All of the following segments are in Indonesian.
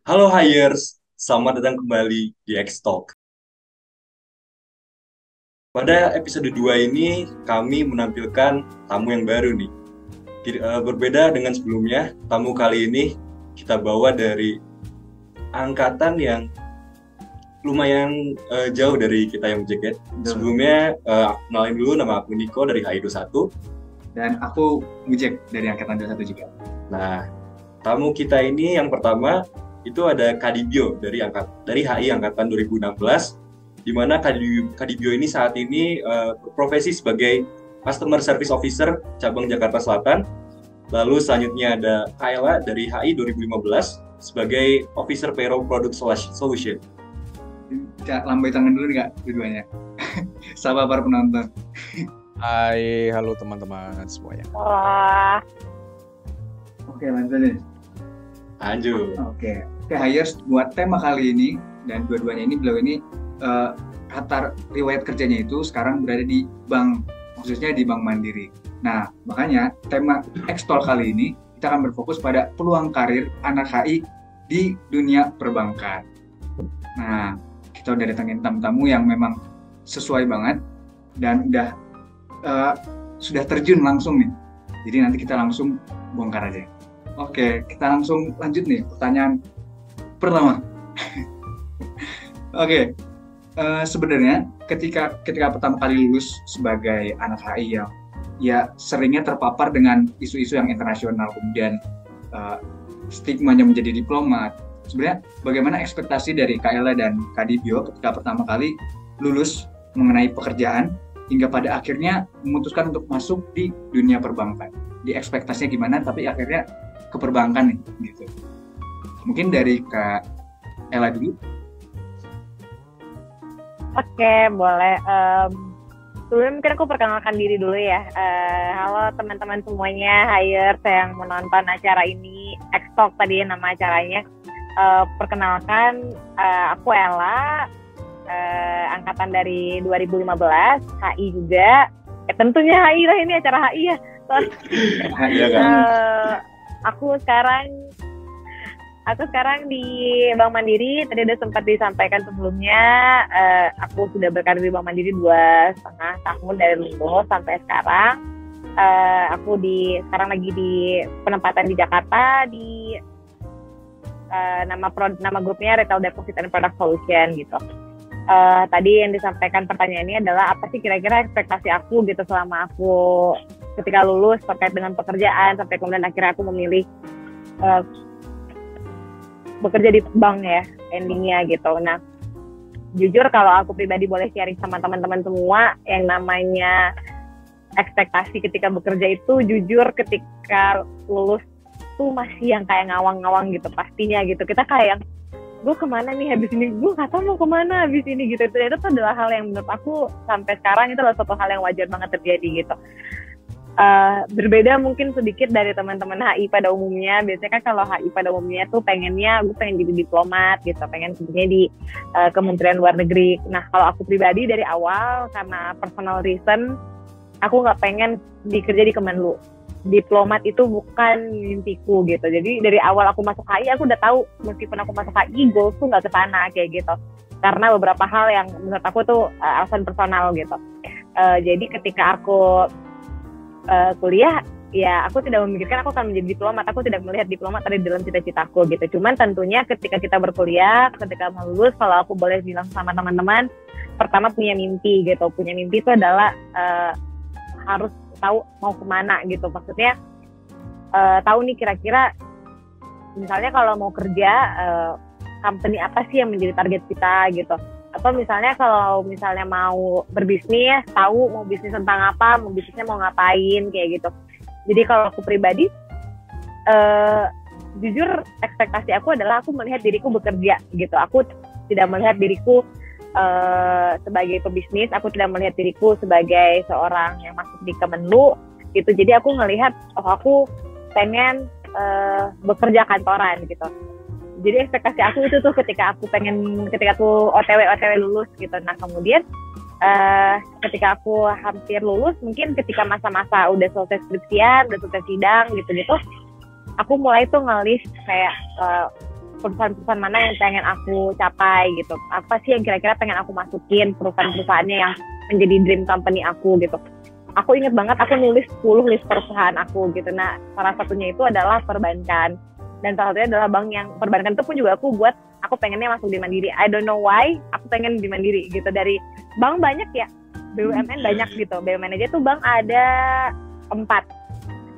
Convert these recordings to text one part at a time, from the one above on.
Halo Hires, selamat datang kembali di X-Talk. Pada episode 2 ini, kami menampilkan tamu yang baru nih. Berbeda dengan sebelumnya, tamu kali ini kita bawa dari angkatan yang lumayan jauh dari kita yang jaket. Sebelumnya, aku kenalin dulu, nama aku Niko dari HI21. Dan aku Mujek dari Angkatan 21 juga. Nah, tamu kita ini yang pertama itu ada Kadibio dari HI angkatan 2016, di mana Kadibio ini saat ini berprofesi sebagai Customer Service Officer cabang Jakarta Selatan. Lalu selanjutnya ada Kayla dari HI 2015 sebagai Officer Payroll Product Solution. Lambai tangan dulu nggak dua-duanya? Sahabat para penonton. Hai, halo teman-teman semuanya. Wah, Oke, lanjut nih. Lanjut. Oke, Hayers buat tema kali ini, dan dua-duanya ini beliau ini latar riwayat kerjanya itu sekarang berada di bank, khususnya di Bank Mandiri. Nah, makanya tema X-Talk kali ini kita akan berfokus pada peluang karir anak HI di dunia perbankan. Nah, kita udah datangin tamu-tamu yang memang sesuai banget dan sudah terjun langsung nih. Jadi nanti kita langsung bongkar aja. Oke, kita langsung lanjut nih pertanyaan pertama. Oke, sebenarnya ketika pertama kali lulus sebagai anak HI yang ya seringnya terpapar dengan isu-isu yang internasional, kemudian stigmanya menjadi diplomat. Sebenarnya bagaimana ekspektasi dari Kayla dan Kadibio ketika pertama kali lulus mengenai pekerjaan hingga pada akhirnya memutuskan untuk masuk di dunia perbankan? Di ekspektasinya gimana, tapi akhirnya ke perbankan nih, gitu. Mungkin dari Kak Ella dulu. oke, boleh. Sebelumnya mungkin aku perkenalkan diri dulu ya. Halo teman-teman semuanya, Hires yang menonton acara ini, X-Talk tadi nama acaranya. Perkenalkan, aku Ella, angkatan dari 2015, HI juga. Tentunya HI lah, ini acara HI ya. Iya kan? Aku sekarang di Bank Mandiri. Tadi udah sempat disampaikan sebelumnya, aku sudah berkarir di Bank Mandiri 2,5 tahun dari lulus sampai sekarang. Aku sekarang lagi di penempatan di Jakarta di nama grupnya Retail Deposit and Product Solution gitu. Tadi yang disampaikan pertanyaannya adalah apa sih kira-kira ekspektasi aku gitu selama aku ketika lulus terkait dengan pekerjaan sampai kemudian akhirnya aku memilih bekerja di bank ya endingnya gitu. Nah, jujur kalau aku pribadi boleh sharing sama teman-teman semua, yang namanya ekspektasi ketika bekerja itu jujur ketika lulus tuh masih yang kayak ngawang-ngawang gitu pastinya gitu. Kita kayak gue kemana nih habis ini, gue gak tahu mau kemana habis ini gitu. Itu tuh adalah hal yang menurut aku sampai sekarang itu adalah suatu hal yang wajar banget terjadi gitu. Berbeda mungkin sedikit dari teman-teman HI pada umumnya. Biasanya kan kalau HI pada umumnya tuh pengennya gue pengen jadi diplomat gitu, pengen kerjanya di Kementerian Luar Negeri. Nah, kalau aku pribadi dari awal karena personal reason aku nggak pengen dikerja di Kemenlu. Diplomat itu bukan mimpiku gitu. Jadi dari awal aku masuk HI aku udah tahu meskipun aku masuk HI goals tuh nggak kesana kayak gitu. Karena beberapa hal yang menurut aku tuh alasan personal gitu. Jadi ketika aku kuliah, ya aku tidak memikirkan aku akan menjadi diplomat. Aku tidak melihat diplomat ada di dalam cita-citaku gitu. Cuman tentunya ketika kita berkuliah, ketika mau lulus, kalau aku boleh bilang sama teman-teman, pertama punya mimpi gitu. Punya mimpi itu adalah harus tahu mau kemana gitu. Maksudnya tahu nih kira-kira misalnya kalau mau kerja company apa sih yang menjadi target kita gitu. Atau misalnya kalau misalnya mau berbisnis, tahu mau bisnis tentang apa, mau bisnisnya mau ngapain kayak gitu. Jadi kalau aku pribadi jujur ekspektasi aku adalah aku melihat diriku bekerja gitu. Aku tidak melihat diriku sebagai pebisnis, aku tidak melihat diriku sebagai seorang yang masuk di Kemenlu gitu. Jadi aku ngelihat aku pengen bekerja kantoran gitu. Jadi ekspektasi aku itu tuh ketika aku OTW lulus gitu. Nah kemudian ketika aku hampir lulus, mungkin ketika masa-masa udah selesai skripsian, udah selesai sidang gitu-gitu, aku mulai tuh ngelis kayak perusahaan-perusahaan mana yang pengen aku capai gitu. Apa sih yang kira-kira pengen aku masukin perusahaan-perusahaannya yang menjadi dream company aku gitu. Aku inget banget aku nulis 10 list perusahaan aku gitu. Nah, salah satunya itu adalah perbankan. Dan salah satunya adalah bank yang perbankan itu pun juga aku buat, aku pengennya masuk di Mandiri. I don't know why, aku pengen di Mandiri gitu. Dari bank banyak ya, BUMN banyak gitu. BUMN aja tuh bank ada 4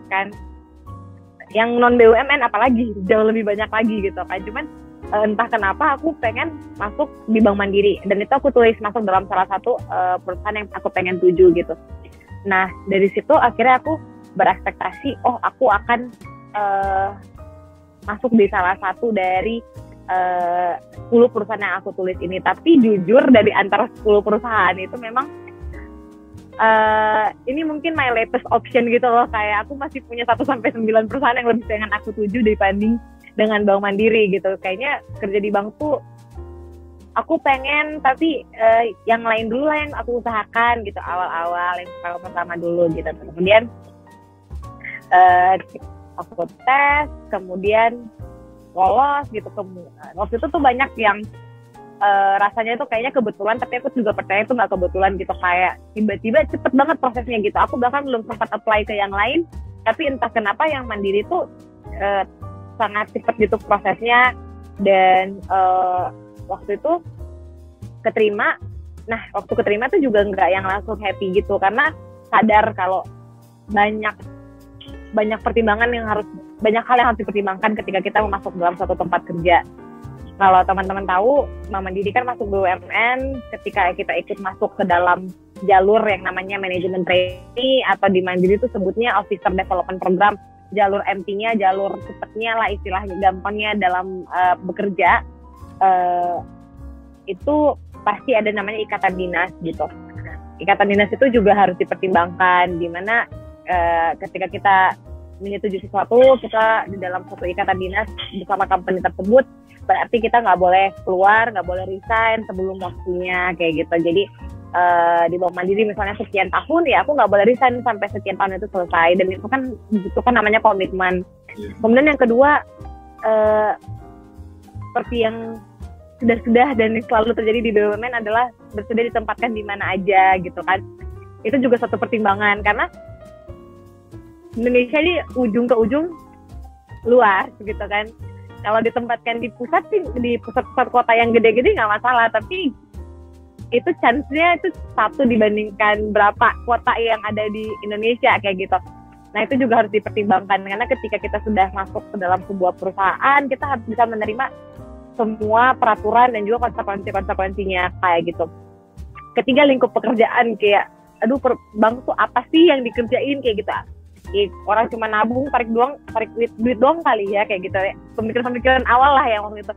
kan. Yang non BUMN apalagi jauh lebih banyak lagi gitu kan. Cuman entah kenapa aku pengen masuk di Bank Mandiri. Dan itu aku tulis masuk dalam salah satu perusahaan yang aku pengen tuju gitu. Nah, dari situ akhirnya aku berekspektasi, oh aku akan masuk di salah satu dari 10 perusahaan yang aku tulis ini. Tapi jujur dari antara 10 perusahaan itu memang ini mungkin my latest option gitu loh. Kayak aku masih punya 1-9 perusahaan yang lebih pengen aku tuju dibanding dengan Bank Mandiri gitu. Kayaknya kerja di bank tuh aku pengen, tapi yang lain dulu lah yang aku usahakan gitu awal-awal, yang pertama dulu gitu. Kemudian aku tes, kemudian lolos gitu. Waktu itu tuh banyak yang rasanya itu kayaknya kebetulan, tapi aku juga percaya itu nggak kebetulan gitu. Kayak tiba-tiba cepet banget prosesnya gitu. Aku bahkan belum sempat apply ke yang lain, tapi entah kenapa yang Mandiri tuh sangat cepet gitu prosesnya. Dan waktu itu keterima. Nah, waktu keterima tuh juga nggak yang langsung happy gitu, karena sadar kalau banyak pertimbangan yang banyak hal yang harus dipertimbangkan ketika kita masuk dalam suatu tempat kerja. Kalau teman-teman tahu, Bank Mandiri kan masuk BUMN ketika kita ikut masuk ke dalam jalur yang namanya manajemen trainee, atau di Mandiri itu sebutnya Officer Development Program. Jalur MT-nya, jalur cepatnya lah istilahnya, gampangnya dalam bekerja. Itu pasti ada namanya ikatan dinas gitu. Ikatan dinas itu juga harus dipertimbangkan, di mana ketika kita menyetujui sesuatu, kita di dalam satu ikatan dinas bersama company tersebut, berarti kita nggak boleh keluar, nggak boleh resign sebelum waktunya kayak gitu. Jadi di Bank Mandiri misalnya sekian tahun, ya aku nggak boleh resign sampai sekian tahun itu selesai, dan itu kan namanya komitmen. Kemudian yang kedua, seperti yang sudah dan selalu terjadi di BUMN adalah bersedia ditempatkan di mana aja gitu kan. Itu juga satu pertimbangan, karena Indonesia ini ujung ke ujung luas gitu kan. Kalau ditempatkan di pusat sih, di pusat-pusat kota yang gede-gede nggak masalah, tapi itu chance-nya itu 1 dibandingkan berapa kota yang ada di Indonesia kayak gitu. Nah, itu juga harus dipertimbangkan, karena ketika kita sudah masuk ke dalam sebuah perusahaan, kita harus bisa menerima semua peraturan dan juga konsekuensinya kayak gitu. Ketiga, lingkup pekerjaan, kayak aduh bank tuh apa sih yang dikerjain kayak gitu. Orang cuma nabung, tarik duit doang kali ya kayak gitu ya. Pemikiran awal lah yang waktu itu.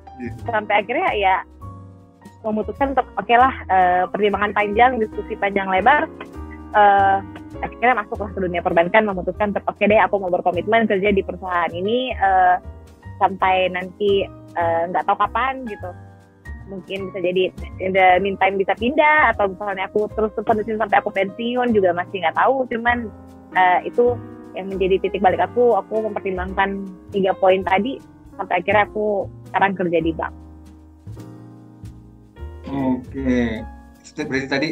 Sampai akhirnya ya memutuskan untuk oke lah, pertimbangan panjang, diskusi panjang lebar, akhirnya masuklah ke dunia perbankan, memutuskan untuk oke deh aku mau berkomitmen kerja di perusahaan ini sampai nanti nggak tahu kapan gitu. Mungkin bisa jadi in the meantime bisa pindah, atau misalnya aku terus-terusan sampai aku pensiun juga masih nggak tahu. Cuman itu yang menjadi titik balik aku mempertimbangkan 3 poin tadi sampai akhirnya aku sekarang kerja di bank. Oke, berarti tadi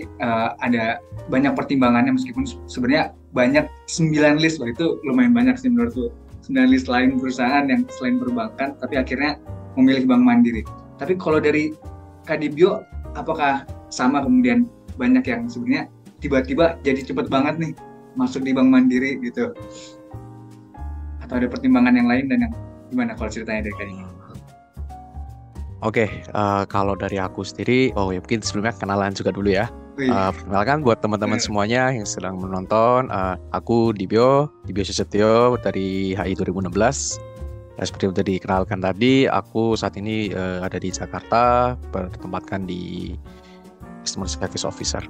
ada banyak pertimbangannya, meskipun sebenarnya banyak 9 list, itu lumayan banyak sih menurutku. 9 list lain perusahaan yang selain perbankan, tapi akhirnya memilih Bank Mandiri. Tapi kalau dari Kak Dibyo, apakah sama kemudian banyak yang sebenarnya tiba-tiba jadi cepet banget nih masuk di Bank Mandiri gitu? Atau ada pertimbangan yang lain, dan yang gimana kalau ceritanya dari Kak Dibyo? Oke, kalau dari aku sendiri, ya mungkin sebelumnya kenalan juga dulu ya. Perkenalkan buat teman-teman semuanya yang sedang menonton, aku Dibyo Susetio dari HI 2016. Seperti yang tadi dikenalkan tadi, aku saat ini ada di Jakarta, bertempatkan di Customer Service Officer.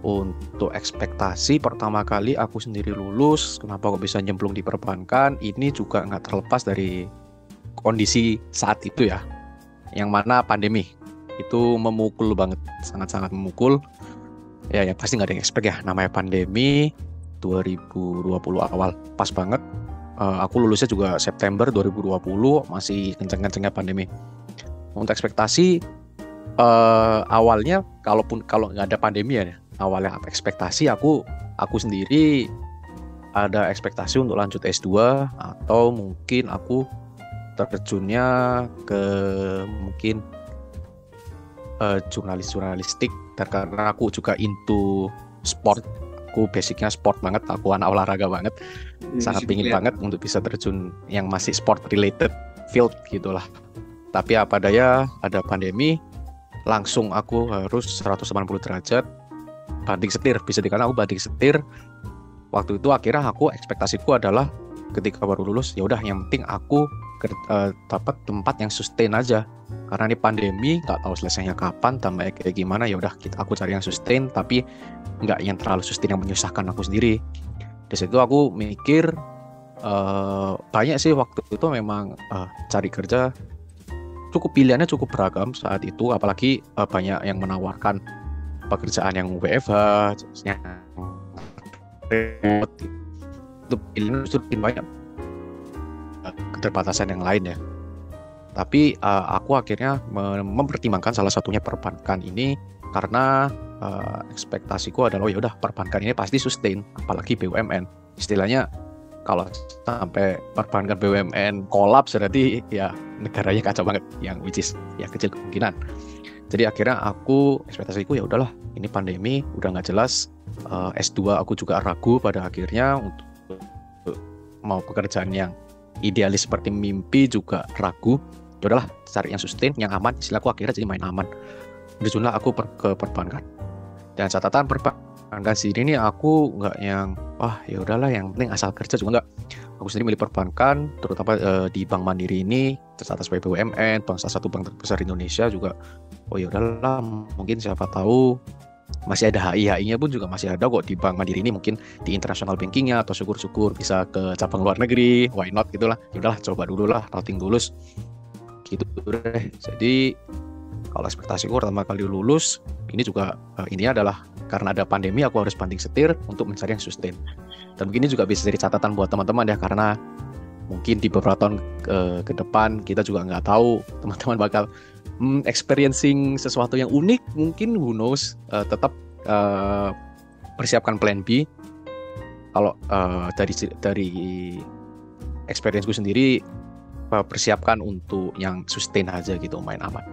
Untuk ekspektasi, pertama kali aku sendiri lulus, kenapa kok bisa nyemplung di perbankan, ini juga nggak terlepas dari kondisi saat itu ya, yang mana pandemi itu memukul banget, sangat-sangat memukul. Ya pasti nggak ada yang expect ya, namanya pandemi 2020 awal, pas banget Aku lulusnya juga September 2020, masih kenceng-kencengnya pandemi. Untuk ekspektasi awalnya, kalau nggak ada pandemi ya, awalnya ekspektasi aku sendiri ada ekspektasi untuk lanjut S2 atau mungkin aku terjunnya ke mungkin jurnalistik, karena aku juga into sport. Aku basicnya sport banget, aku anak olahraga banget, sangat pingin banget untuk bisa terjun yang masih sport related field gitulah. Tapi apa daya, ada pandemi, langsung aku harus 180 derajat banting setir, bisa dikatakan aku banting setir. Waktu itu akhirnya ekspektasiku adalah ketika baru lulus, ya udah yang penting aku dapat tempat yang sustain aja, karena ini pandemi nggak tahu selesainya kapan, tambah kayak gimana, ya udah aku cari yang sustain, tapi nggak yang terlalu sustain yang menyusahkan aku sendiri. Di situ aku mikir banyak sih waktu itu memang cari kerja pilihannya cukup beragam saat itu, apalagi banyak yang menawarkan pekerjaan yang WFH, yang remote, itu pilihan justru banyak, keterbatasan yang lain ya. Tapi aku akhirnya mempertimbangkan salah satunya perbankan ini, karena ekspektasiku adalah ya udah perbankan ini pasti sustain, apalagi BUMN. Istilahnya kalau sampai perbankan BUMN kolaps berarti ya negaranya kacau banget, yang which is ya kecil kemungkinan. Jadi akhirnya ekspektasiku ya udahlah, ini pandemi udah nggak jelas, S2 aku juga ragu pada akhirnya untuk mau pekerjaan yang idealis seperti mimpi juga ragu. Ya udahlah, cari yang sustain, yang aman. Istilahku akhirnya jadi main aman. Terjunlah aku ke perbankan. Dan catatan perbankan sini aku nggak yang ya udahlah yang penting asal kerja, juga nggak. Aku sendiri milih perbankan, terutama di Bank Mandiri ini tercatat sebagai BUMN, salah satu bank terbesar di Indonesia juga. Oh ya udahlah, mungkin siapa tahu masih ada HI-nya pun juga masih ada kok di Bank Mandiri ini, mungkin di international bankingnya, atau syukur-syukur bisa ke cabang luar negeri, why not gitulah. Ya udahlah, coba dulu lah, routing lulus gitu deh. Jadi kalau ekspektasiku pertama kali lulus ini juga ini adalah karena ada pandemi, aku harus banting setir untuk mencari yang sustain. Dan mungkin ini juga bisa jadi catatan buat teman-teman ya, karena mungkin di beberapa tahun ke depan kita juga nggak tahu teman-teman bakal experiencing sesuatu yang unik, mungkin who knows. Tetap persiapkan plan B. Kalau dari experienceku sendiri, persiapkan untuk yang sustain aja gitu, main aman.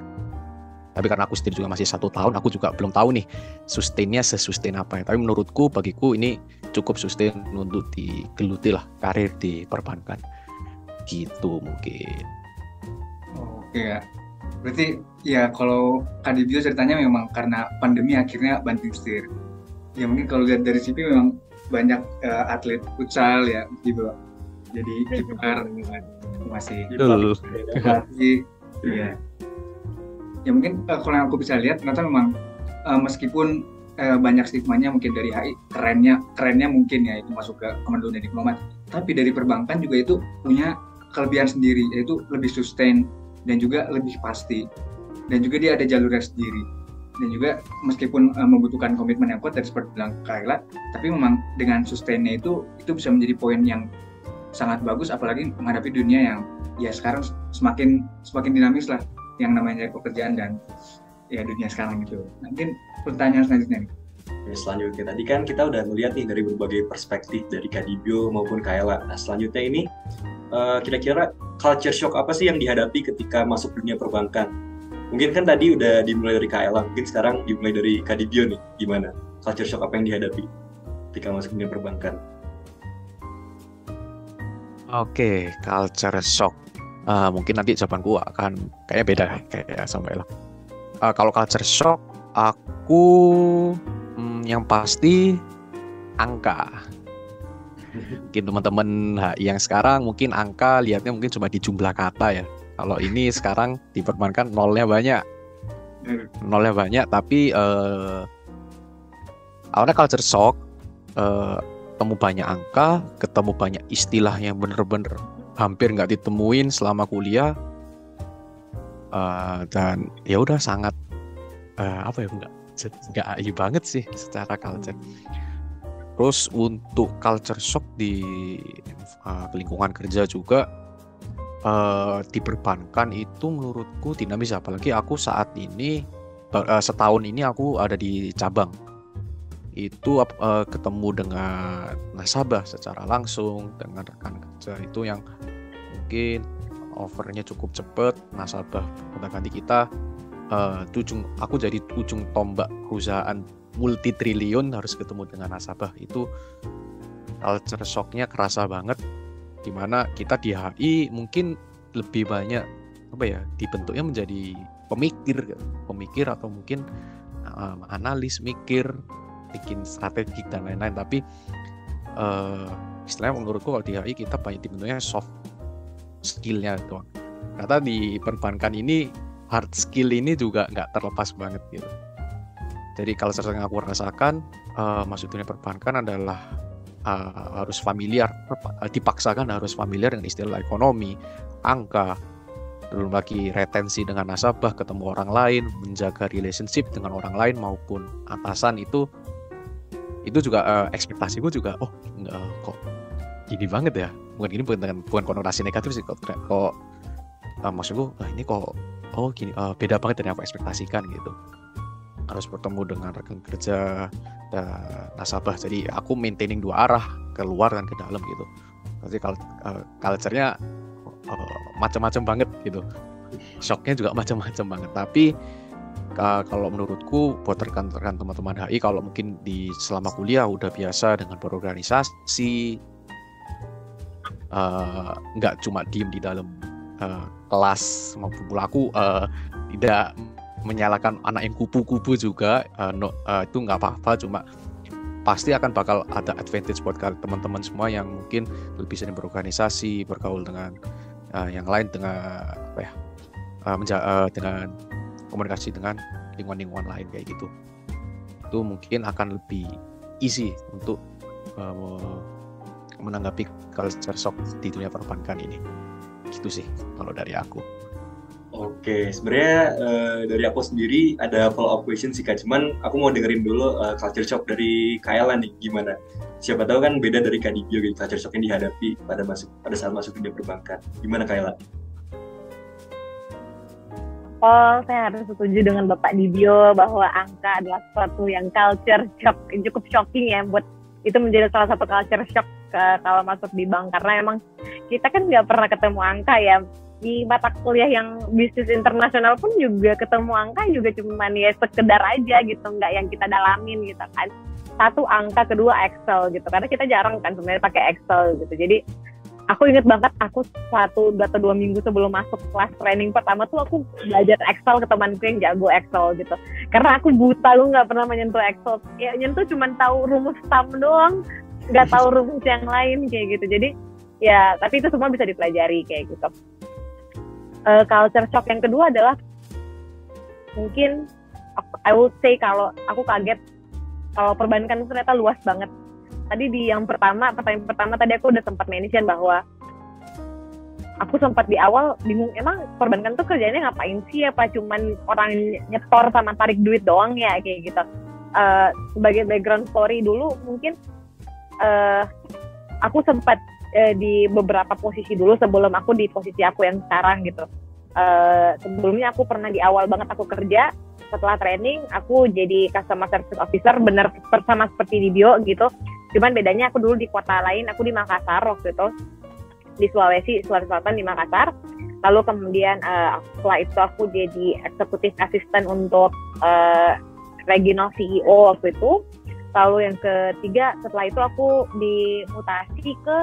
Tapi karena aku sendiri juga masih 1 tahun, aku juga belum tahu nih sustainnya sesustain apa ya. Tapi menurutku, bagiku ini cukup sustain untuk digeluti lah karir di perbankan gitu mungkin. Oke ya, berarti ya kalau Kadibio ceritanya memang karena pandemi akhirnya banting setir. Ya mungkin kalau lihat dari CV memang banyak atlet futsal ya gitu, jadi kiper masih pelatih ya. Ya mungkin kalau yang aku bisa lihat ternyata memang meskipun banyak stigmanya mungkin dari HI, kerennya mungkin ya itu masuk ke Komando dan Diplomat, tapi dari perbankan juga itu punya kelebihan sendiri, yaitu lebih sustain dan juga lebih pasti, dan juga dia ada jalurnya sendiri, dan juga meskipun membutuhkan komitmen yang kuat dari seperti bilang Kayla, tapi memang dengan sustainnya itu bisa menjadi poin yang sangat bagus, apalagi menghadapi dunia yang ya sekarang semakin dinamis lah, yang namanya pekerjaan dan ya dunia sekarang gitu. Mungkin pertanyaan selanjutnya nih. Selanjutnya tadi kan kita udah melihat nih dari berbagai perspektif dari Kadibio maupun Kayla. Nah selanjutnya ini kira-kira culture shock apa sih yang dihadapi ketika masuk dunia perbankan? Mungkin kan tadi udah dimulai dari Kayla, mungkin sekarang dimulai dari Kadibio nih. Gimana? Culture shock apa yang dihadapi ketika masuk dunia perbankan? Oke, culture shock. Mungkin nanti jawabanku akan kayaknya beda kayak sampai lah. Kalau culture shock, aku yang pasti angka. Mungkin teman-teman yang sekarang mungkin angka lihatnya mungkin cuma di jumlah kata ya. Kalau ini sekarang di perbankan nolnya banyak, tapi awalnya culture shock, ketemu banyak angka, ketemu banyak istilah yang bener-bener hampir nggak ditemuin selama kuliah, dan ya udah sangat nggak banget sih secara culture. Terus untuk culture shock di lingkungan kerja juga di perbankan itu menurutku dinamis, apalagi aku saat ini setahun ini aku ada di cabang. Itu ketemu dengan nasabah secara langsung, dengan rekan kerja itu yang mungkin offernya cukup cepat, nasabah gonta-ganti kita. Aku jadi ujung tombak perusahaan multi triliun harus ketemu dengan nasabah. Itu culture shock-nya kerasa banget, dimana kita di HI mungkin lebih banyak dibentuknya menjadi pemikir atau mungkin analis, mikir, bikin strategi dan lain-lain. Tapi istilahnya menurutku kalau di HI kita banyak dibentuknya soft skill-nya doang. Karena di perbankan ini hard skill ini juga nggak terlepas banget gitu. Jadi kalau yang aku rasakan masuk dunia perbankan adalah harus familiar, dipaksakan harus familiar dengan istilah ekonomi, angka, belum lagi retensi dengan nasabah, ketemu orang lain, menjaga relationship dengan orang lain maupun atasan. Itu juga ekspektasiku juga kok gini banget ya. Bukan konotasi negatif sih, kok maksudku ini kok gini, beda banget dari yang aku ekspektasikan gitu. Harus bertemu dengan rekan kerja dan nasabah, jadi aku maintaining dua arah, keluar dan ke dalam gitu. Jadi culture-nya macam-macam banget gitu, shock-nya juga macam-macam banget. Tapi kalau menurutku buat rekan-rekan teman-teman HI, kalau mungkin selama kuliah udah biasa dengan berorganisasi, nggak cuma diem di dalam kelas maupun aku tidak menyalahkan anak yang kupu-kupu juga, itu nggak apa-apa, cuma pasti akan bakal ada advantage buat teman-teman semua yang mungkin lebih sering berorganisasi, bergaul dengan yang lain, dengan dengan komunikasi dengan lingkungan-lingkungan lain kayak gitu. Itu mungkin akan lebih easy untuk menanggapi culture shock di dunia perbankan ini. Gitu sih kalau dari aku. Oke, sebenarnya dari aku sendiri ada follow up question sih Kak, cuman aku mau dengerin dulu culture shock dari Kayla nih, gimana? Siapa tahu kan beda dari Kak Dibyo gitu, culture shock yang dihadapi pada saat masuk dunia perbankan. Gimana Kayla? Saya harus setuju dengan Bapak Dibyo bahwa angka adalah sesuatu yang culture shock, cukup shocking ya, buat itu menjadi salah satu culture shock kalau masuk di bank, karena emang kita kan nggak pernah ketemu angka ya. Di mata kuliah yang bisnis internasional pun juga ketemu angka juga cuman ya sekedar aja gitu, nggak yang kita dalamin gitu kan. Satu angka, kedua Excel gitu, karena kita jarang kan sebenarnya pakai Excel gitu. Jadi aku inget banget, aku 1 atau 2 minggu sebelum masuk kelas training pertama tuh aku belajar Excel ke temanku yang jago Excel gitu, karena aku buta, aku nggak pernah menyentuh Excel ya, nyentuh cuman tahu rumus sum doang, nggak tahu rumus yang lain kayak gitu. Jadi ya tapi itu semua bisa dipelajari kayak gitu. Culture shock yang kedua adalah mungkin I would say kalau aku kaget kalau perbankan ternyata luas banget. Tadi di pertanyaan pertama tadi aku udah sempat mention bahwa aku sempat di awal bingung, emang perbankan tuh kerjanya ngapain sih, apa cuman orang nyetor sama tarik duit doang ya kayak gitu. Sebagai background story dulu mungkin aku sempat di beberapa posisi dulu sebelum aku di posisi aku yang sekarang gitu. Sebelumnya aku pernah di awal banget aku kerja, setelah training aku jadi customer service officer, bener sama seperti di Bio gitu. Cuman bedanya aku dulu di kota lain, aku di Makassar waktu itu, di Sulawesi Selatan di Makassar. Lalu kemudian setelah itu aku jadi executive assistant untuk regional CEO waktu itu. Lalu yang ketiga setelah itu aku dimutasi ke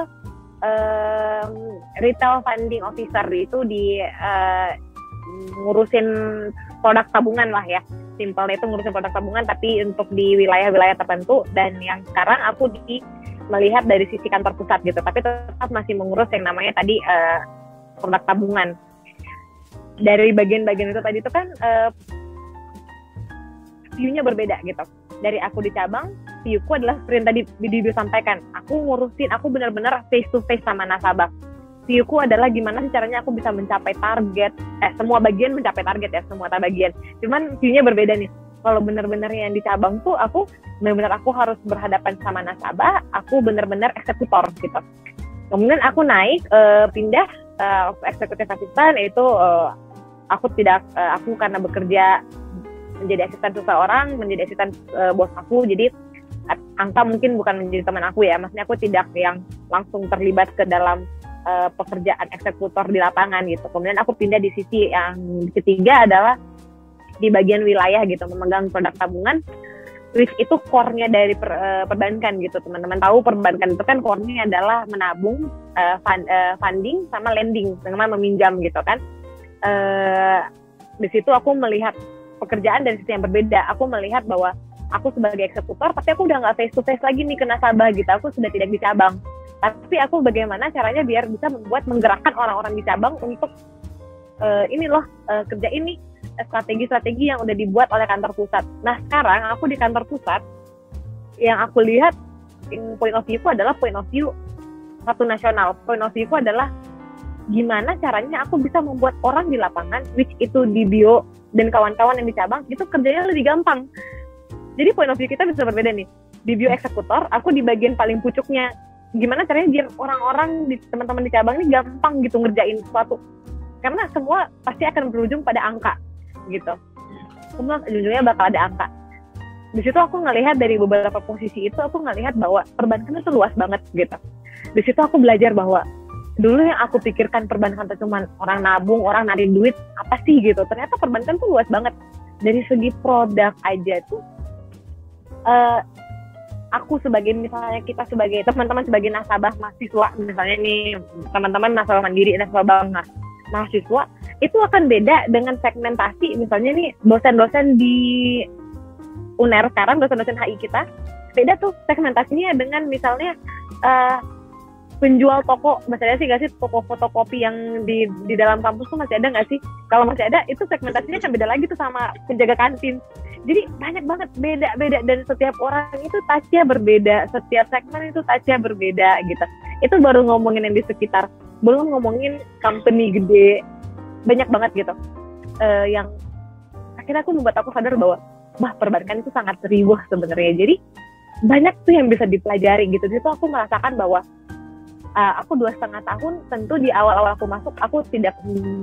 retail funding officer, itu di ngurusin produk tabungan lah ya, simpelnya itu ngurusin produk tabungan tapi untuk di wilayah-wilayah tertentu. Dan yang sekarang aku melihat dari sisi kantor pusat gitu, tapi tetap masih mengurus yang namanya tadi produk tabungan. Dari bagian-bagian itu tadi itu kan view-nya berbeda gitu. Dari aku di cabang, view-ku adalah seperti yang tadi Dibyo sampaikan, aku benar-benar face to face sama nasabah. View-ku adalah gimana sih caranya aku bisa mencapai target, semua bagian mencapai target ya, semua bagian. Cuman view-nya berbeda nih. Kalau benar-benar yang di cabang tuh aku benar-benar aku harus berhadapan sama nasabah, aku benar-benar eksekutor gitu. Kemudian aku naik pindah eksekutif asisten, itu aku karena bekerja menjadi asisten seseorang, menjadi asisten bos aku, jadi angka mungkin bukan menjadi teman aku ya, maksudnya aku tidak yang langsung terlibat ke dalam pekerjaan eksekutor di lapangan gitu. Kemudian aku pindah di sisi yang ketiga adalah di bagian wilayah gitu, memegang produk tabungan, which itu core-nya dari perbankan gitu. Teman-teman tahu perbankan itu kan core-nya adalah menabung, funding sama lending, sama meminjam gitu kan. Di situ aku melihat pekerjaan dari sisi yang berbeda. Aku melihat bahwa aku sebagai eksekutor, tapi aku udah nggak face to face lagi nih ke nasabah gitu. Aku sudah tidak di cabang. Tapi aku bagaimana caranya biar bisa menggerakkan orang-orang di cabang untuk kerja ini, strategi-strategi yang udah dibuat oleh kantor pusat. Nah sekarang aku di kantor pusat, yang aku lihat point of view-ku adalah point of view satu nasional. Point of view-ku adalah gimana caranya aku bisa membuat orang di lapangan, which itu di bio dan kawan-kawan yang di cabang, itu kerjanya lebih gampang. Jadi point of view kita bisa berbeda nih. Di bio eksekutor, aku di bagian paling pucuknya. Gimana caranya biar orang-orang, teman-teman di cabang ini gampang gitu ngerjain sesuatu. Karena semua pasti akan berujung pada angka gitu. Semua ujungnya bakal ada angka. Di situ aku ngelihat dari beberapa posisi itu, aku ngelihat bahwa perbankan itu luas banget gitu. Di situ aku belajar bahwa dulu yang aku pikirkan perbankan itu cuma orang nabung, orang narik duit, apa sih gitu. Ternyata perbankan tuh luas banget. Dari segi produk aja tuh, aku sebagai, misalnya kita sebagai teman-teman sebagai nasabah mahasiswa, misalnya nih teman-teman nasabah mandiri, nasabah bank mahasiswa, itu akan beda dengan segmentasi. Misalnya nih dosen-dosen di UNER sekarang, dosen-dosen HI kita, beda tuh segmentasinya dengan misalnya penjual toko, masih ada sih nggak sih toko fotokopi yang di dalam kampus tuh masih ada nggak sih? Kalau masih ada, itu segmentasinya kan beda lagi tuh sama penjaga kantin. Jadi banyak banget beda-beda, dan setiap orang itu touch-nya berbeda, setiap segmen itu touch-nya berbeda gitu. Itu baru ngomongin yang di sekitar, belum ngomongin company gede, banyak banget gitu. Yang akhirnya membuat aku sadar bahwa perbankan itu sangat riuh sebenarnya. Jadi banyak tuh yang bisa dipelajari gitu. Jadi aku merasakan bahwa aku 2,5 tahun, tentu di awal-awal aku masuk, aku tidak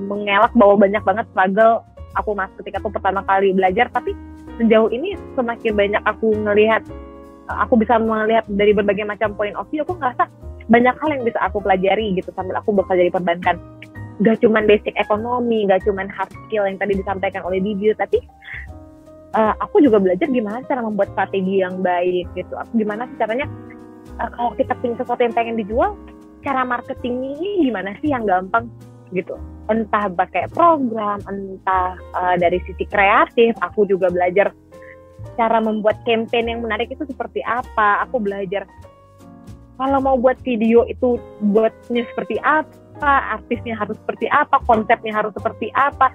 mengelak bahwa banyak banget struggle aku masuk ketika aku pertama kali belajar. Tapi sejauh ini semakin banyak aku bisa melihat dari berbagai macam point of view, aku ngerasa banyak hal yang bisa aku pelajari gitu sambil aku bekerja di perbankan. Gak cuman basic ekonomi, gak cuman hard skill yang tadi disampaikan oleh Dibio, tapi aku juga belajar gimana cara membuat strategi yang baik gitu. Gimana sih caranya kalau kita punya sesuatu yang pengen dijual, cara marketingnya ini gimana sih yang gampang gitu. Entah pakai program, entah dari sisi kreatif. Aku juga belajar cara membuat campaign yang menarik itu seperti apa. Aku belajar kalau mau buat video itu buatnya seperti apa, artisnya harus seperti apa, konsepnya harus seperti apa.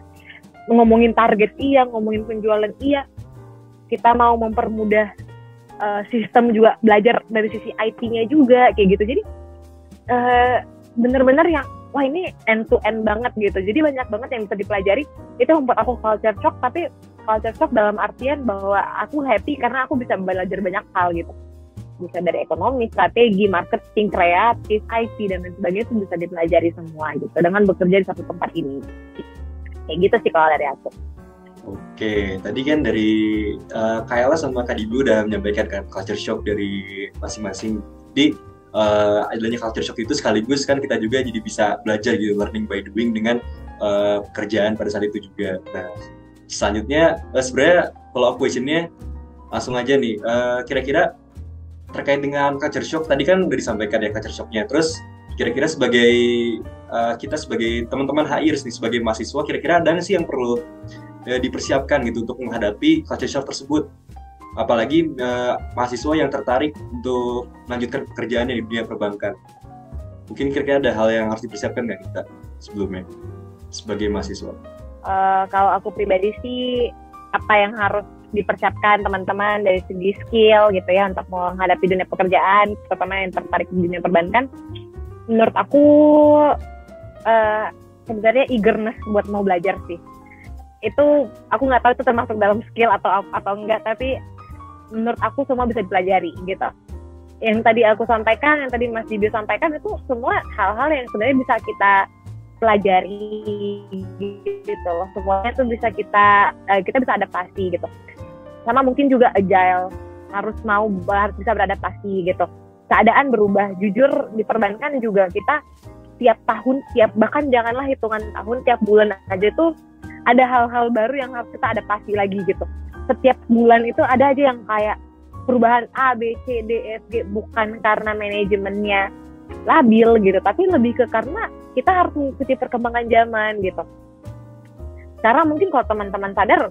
Ngomongin target iya, ngomongin penjualan iya. Kita mau mempermudah sistem juga, belajar dari sisi IT-nya juga kayak gitu. Jadi bener-bener yang wah ini end to end banget gitu. Jadi banyak banget yang bisa dipelajari. Itu membuat aku culture shock, tapi culture shock dalam artian bahwa aku happy karena aku bisa belajar banyak hal gitu. Bisa dari ekonomi, strategi, marketing, kreatif, IT dan lain sebagainya itu bisa dipelajari semua gitu dengan bekerja di satu tempat ini. Kayak gitu sih kalau dari aku. Oke, tadi kan dari Kayla sama Kak Dibu udah menyampaikan kan culture shock dari masing-masing. Jadi adanya culture shock itu sekaligus kan kita juga jadi bisa belajar gitu, learning by doing dengan pekerjaan pada saat itu juga. Nah, selanjutnya sebenarnya follow up question-nya langsung aja nih, kira-kira terkait dengan culture shock tadi kan udah disampaikan ya culture shock-nya. Terus kira-kira sebagai kita sebagai teman-teman HIRS nih, sebagai mahasiswa, kira-kira ada nggak sih yang perlu dipersiapkan gitu untuk menghadapi culture shock tersebut? Apalagi mahasiswa yang tertarik untuk melanjutkan pekerjaannya di dunia perbankan. Mungkin kira-kira ada hal yang harus dipersiapkan nggak kita sebelumnya sebagai mahasiswa? Kalau aku pribadi sih, apa yang harus dipersiapkan teman-teman dari segi skill gitu ya untuk menghadapi dunia pekerjaan, terutama yang tertarik di dunia perbankan. Menurut aku sebenarnya eagerness buat mau belajar sih. Itu aku nggak tahu itu termasuk dalam skill atau enggak, tapi menurut aku semua bisa dipelajari gitu. Yang tadi aku sampaikan, yang tadi Mas Dibio sampaikan itu semua hal-hal yang sebenarnya bisa kita pelajari gitu loh. Semuanya tuh bisa kita bisa adaptasi gitu. Sama mungkin juga agile, harus bisa beradaptasi gitu. Keadaan berubah, jujur di perbankan juga kita tiap tahun, bahkan janganlah hitungan tahun, tiap bulan aja tuh ada hal-hal baru yang harus kita adaptasi lagi gitu. Setiap bulan itu ada aja yang kayak perubahan A, B, C, D, F, G, bukan karena manajemennya labil gitu, tapi lebih ke karena kita harus mengikuti perkembangan zaman gitu. Sekarang mungkin kalau teman-teman sadar,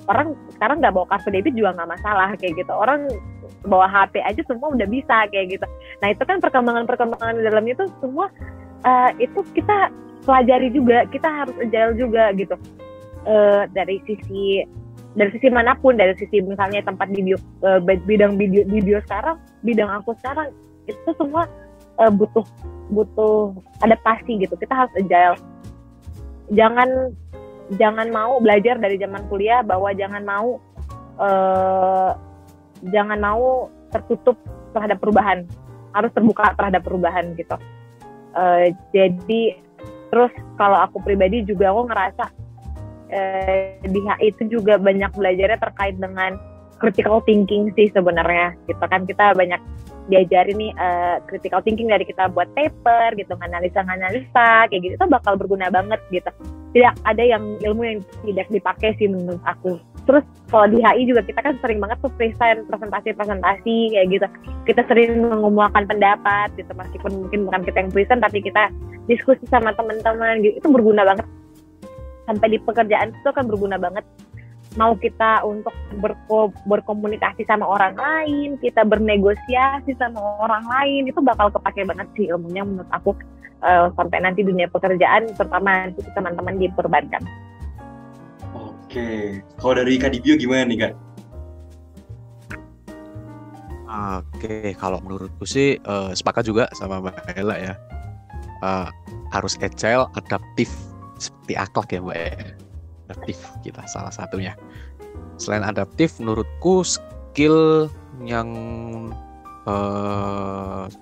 orang sekarang nggak bawa kartu debit juga nggak masalah kayak gitu. Orang bawa HP aja semua udah bisa kayak gitu. Nah itu kan perkembangan di dalamnya itu semua itu kita pelajari juga, kita harus agile juga gitu. Dari sisi manapun, dari sisi misalnya tempat di bidang video sekarang, bidang aku sekarang itu semua butuh adaptasi gitu. Kita harus agile. Jangan mau belajar dari zaman kuliah bahwa jangan mau tertutup terhadap perubahan, harus terbuka terhadap perubahan gitu. Jadi terus kalau aku pribadi juga aku ngerasa di HI itu juga banyak belajarnya terkait dengan critical thinking sih sebenarnya gitu kan. Kita banyak diajarin nih critical thinking dari kita buat paper gitu, analisa kayak gitu, itu bakal berguna banget gitu. Tidak ada yang ilmu yang tidak dipakai sih menurut aku. Terus kalau di HI juga kita kan sering banget tuh presentasi kayak gitu. Kita sering mengemukakan pendapat gitu, meskipun mungkin bukan kita yang present tapi kita diskusi sama teman-teman gitu. Itu berguna banget. Sampai di pekerjaan itu kan berguna banget. Mau kita untuk berkomunikasi sama orang lain, kita bernegosiasi sama orang lain, itu bakal kepake banget sih ilmunya menurut aku sampai nanti dunia pekerjaan, terutama nanti teman-teman di perbankan. Oke, kalau dari Kak Dibio gimana nih Kak? Oke, kalau menurutku sih sepakat juga sama Mbak Ella ya. Harus agile, adaptif seperti akhlak ya Mbak ya. Adaptif kita salah satunya. Selain adaptif, menurutku skill yang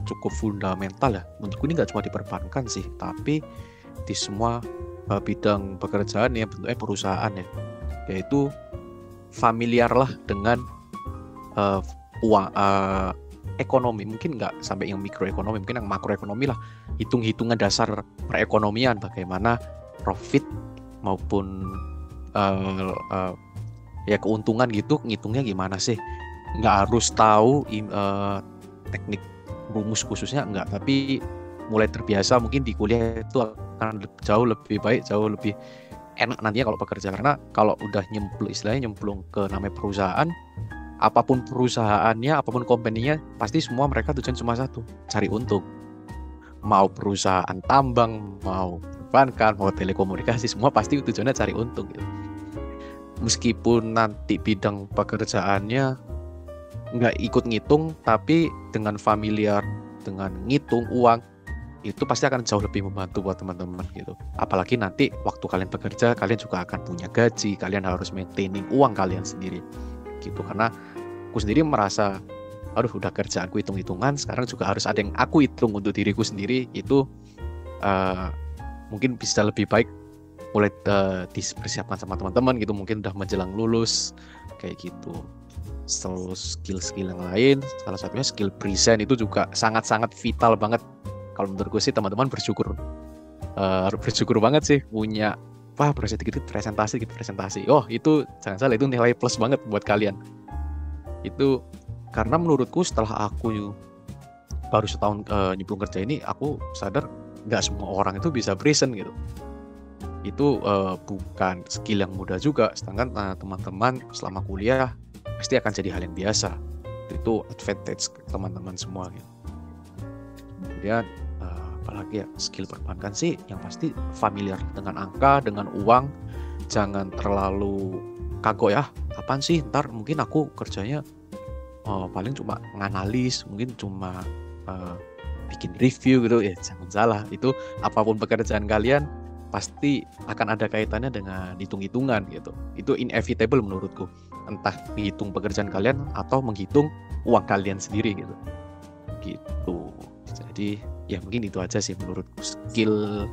cukup fundamental ya. Menurutku ini nggak cuma di perbankan sih, tapi di semua bidang pekerjaan ya, bentuknya perusahaan ya. Yaitu familiar lah dengan uang, ekonomi. Mungkin nggak sampai yang mikroekonomi, mungkin yang makroekonomi lah. Hitung-hitungan dasar perekonomian, bagaimana profit maupun ya keuntungan gitu, ngitungnya gimana sih. Nggak harus tahu teknik rumus khususnya, enggak, tapi mulai terbiasa mungkin di kuliah itu akan jauh lebih baik, jauh lebih enak nantinya kalau bekerja. Karena kalau udah nyemplung ke namanya perusahaan, apapun perusahaannya, apapun company-nya, pasti semua mereka tujuan cuma satu, cari untung. Mau perusahaan tambang, mau perbankan, mau telekomunikasi, semua pasti tujuannya cari untung gitu. Meskipun nanti bidang pekerjaannya nggak ikut ngitung, tapi dengan familiar dengan ngitung uang, itu pasti akan jauh lebih membantu buat teman-teman gitu. Apalagi nanti waktu kalian bekerja, kalian juga akan punya gaji, kalian harus maintaining uang kalian sendiri gitu. Karena aku sendiri merasa, aduh udah kerjaanku hitung-hitungan, sekarang juga harus ada yang aku hitung untuk diriku sendiri. Itu mungkin bisa lebih baik mulai dipersiapkan sama teman-teman gitu, mungkin udah menjelang lulus kayak gitu. Selalu skill-skill yang lain, salah satunya skill present, itu juga sangat-sangat vital banget. Kalau menurutku sih teman-teman harus bersyukur banget sih punya presentasi. Oh itu jangan salah, itu nilai plus banget buat kalian. Itu karena menurutku setelah aku baru setahun nyemplung kerja ini, aku sadar nggak semua orang itu bisa present gitu. Itu bukan skill yang mudah juga. Sedangkan teman-teman selama kuliah pasti akan jadi hal yang biasa. Itu advantage teman-teman semua gitu. Kemudian apalagi ya, skill perbankan sih yang pasti familiar dengan angka, dengan uang. Jangan terlalu kagok ya, apaan sih ntar mungkin aku kerjanya paling cuma nganalis, mungkin cuma bikin review gitu ya. Jangan salah, itu apapun pekerjaan kalian, pasti akan ada kaitannya dengan hitung-hitungan gitu. Itu inevitable menurutku. Entah menghitung pekerjaan kalian atau menghitung uang kalian sendiri gitu. Gitu. Jadi ya mungkin itu aja sih menurutku, skill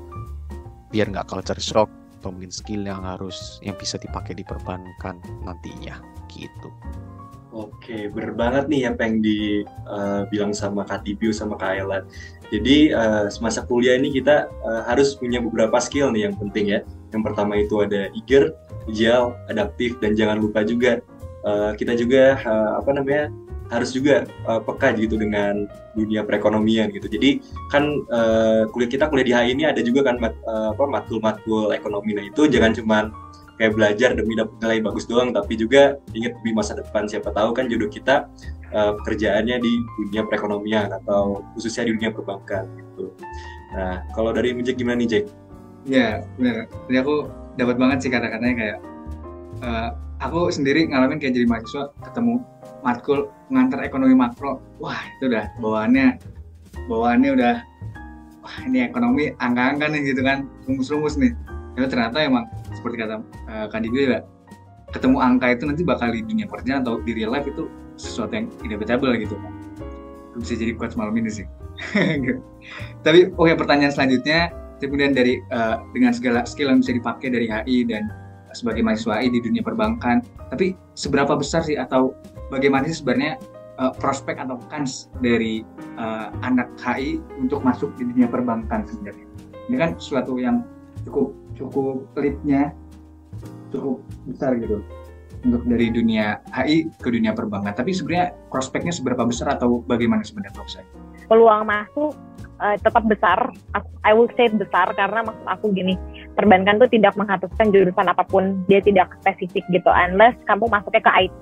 biar nggak culture shock, atau mungkin skill yang bisa dipakai di perbankan nantinya gitu. Oke, bener banget nih apa yang dibilang sama Kak Tibio sama Kak Ayla. Jadi semasa kuliah ini kita harus punya beberapa skill nih yang penting ya. Yang pertama itu ada eager, agile, adaptif, dan jangan lupa juga kita juga harus juga peka gitu dengan dunia perekonomian gitu. Jadi kan kuliah di HI ini ada juga kan matkul ekonomi. Nah itu jangan cuman kayak belajar demi dapat nilai bagus doang, tapi juga ingat demi masa depan. Siapa tahu kan jodoh kita pekerjaannya di dunia perekonomian atau khususnya di dunia perbankan gitu. Nah, kalau dari Jack gimana nih, Jack? Ya, benar. Jadi aku dapat banget sih kata-katanya kayak aku sendiri ngalamin kayak jadi mahasiswa ketemu matkul pengantar ekonomi makro. Wah, itu udah bawaannya udah wah ini ekonomi angka-angka nih gitu kan, rumus-rumus nih. Tapi ternyata emang seperti kata Kak Digo ya, ketemu angka itu nanti bakal di dunia pekerjaan atau di real life itu sesuatu yang inevitable gitu kan. Itu bisa jadi quotes malam ini sih. Tapi pertanyaan selanjutnya, kemudian dari dengan segala skill yang bisa dipakai dari HI dan sebagai mahasiswa HI di dunia perbankan, tapi seberapa besar sih atau bagaimana sih sebenarnya prospek atau kans dari anak HI untuk masuk di dunia perbankan sebenarnya? Ini kan sesuatu yang cukup lead-nya cukup besar gitu untuk dari dunia HI ke dunia perbankan. Tapi sebenarnya prospeknya seberapa besar atau bagaimana sebenarnya Prof? Peluang masuk tetap besar. I will say besar karena maksud aku gini, perbankan tuh tidak mengharuskan jurusan apapun, dia tidak spesifik gitu, unless kamu masuknya ke IT.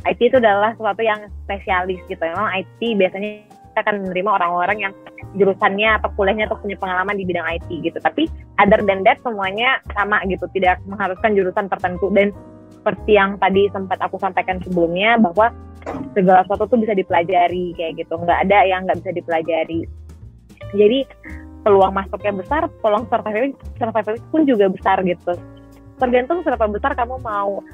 IT itu adalah sesuatu yang spesialis gitu. Memang IT biasanya kita akan menerima orang-orang yang jurusannya atau kuliahnya atau punya pengalaman di bidang IT gitu. Tapi other than that semuanya sama gitu, tidak mengharuskan jurusan tertentu. Dan seperti yang tadi sempat aku sampaikan sebelumnya bahwa segala sesuatu tuh bisa dipelajari kayak gitu. Nggak ada yang nggak bisa dipelajari. Jadi peluang masuknya besar, peluang survival pun juga besar gitu. Tergantung seberapa besar kamu mau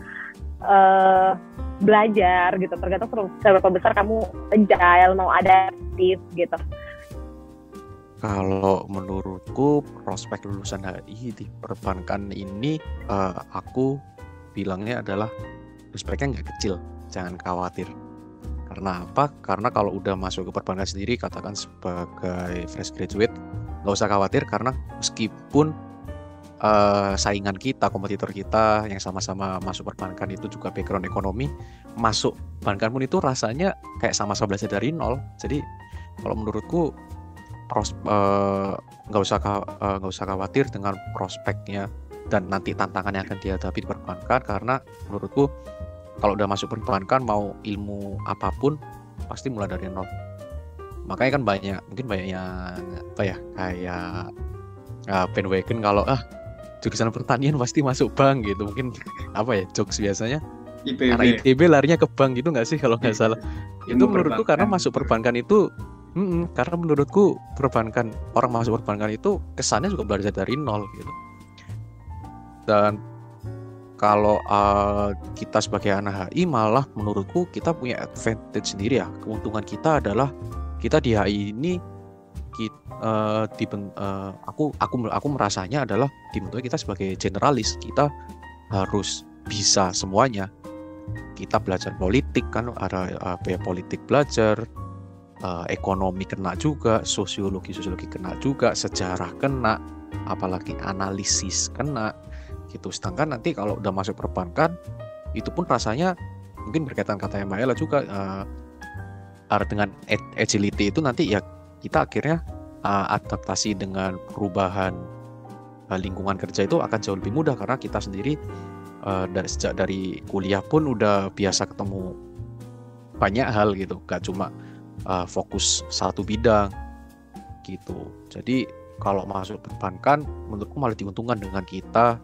belajar gitu, tergantung seberapa besar kamu agile, mau adaptif gitu. Kalau menurutku prospek lulusan HI di perbankan ini aku bilangnya adalah prospeknya nggak kecil, jangan khawatir. Karena apa? Karena kalau udah masuk ke perbankan sendiri, katakan sebagai fresh graduate, nggak usah khawatir karena meskipun saingan kita, kompetitor kita yang sama-sama masuk perbankan itu juga background ekonomi, masuk perbankan pun itu rasanya kayak sama-sama belajar dari nol. Jadi kalau menurutku nggak usah khawatir dengan prospeknya dan nanti tantangan yang akan dihadapi di perbankan, karena menurutku kalau udah masuk perbankan mau ilmu apapun pasti mulai dari nol. Makanya kan mungkin banyak yang kayak bandwagon kalau jurusan pertanian pasti masuk bank gitu, mungkin jokes biasanya IPB. Karena IPB larinya ke bank gitu nggak sih kalau nggak salah. Itu menurutku karena masuk perbankan itu karena menurutku orang masuk perbankan itu kesannya juga belajar dari nol gitu. Dan kalau kita sebagai anak HI malah menurutku kita punya advantage sendiri ya. Keuntungan kita adalah kita di HI ini aku merasanya adalah dibentuknya kita sebagai generalis. Kita harus bisa semuanya. Kita belajar politik kan, ada politik belajar, ekonomi kena juga, sosiologi kena juga, sejarah kena, apalagi analisis kena gitu. Sedangkan nanti kalau udah masuk perbankan itu pun rasanya mungkin berkaitan kata Mbak Ella juga dengan agility itu nanti ya kita akhirnya adaptasi dengan perubahan lingkungan kerja itu akan jauh lebih mudah karena kita sendiri sejak dari kuliah pun udah biasa ketemu banyak hal gitu, gak cuma fokus satu bidang gitu. Jadi kalau masuk perbankan menurutku malah diuntungkan dengan kita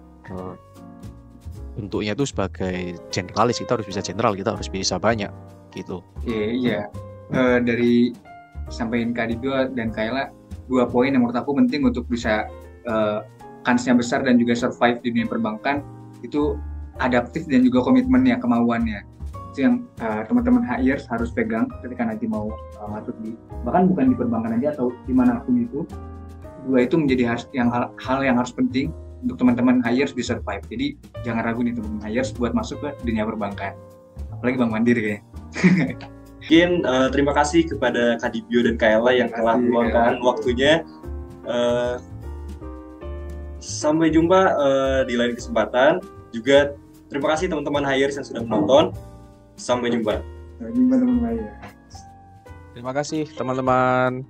bentuknya itu sebagai generalis, kita harus bisa general, kita harus bisa banyak gitu. Iya. Dari sampaikan Kak Digo dan Kayla, 2 poin yang menurut aku penting untuk bisa kansnya besar dan juga survive di dunia perbankan itu adaptif dan juga komitmennya, kemauannya. Itu yang teman-teman hires harus pegang ketika nanti mau masuk di, bahkan bukan di perbankan aja atau dimanapun itu, dua itu menjadi hal yang harus penting untuk teman-teman hires di survive. Jadi jangan ragu nih teman-teman hires buat masuk ke dunia perbankan, apalagi Bank Mandiri kayaknya. Mungkin terima kasih kepada Kak Dibyo dan Kak Ella yang telah meluangkan waktunya. Sampai jumpa di lain kesempatan. Juga terima kasih teman-teman hires yang sudah menonton. Sampai jumpa. Sampai jumpa teman-teman hires. Terima kasih teman-teman.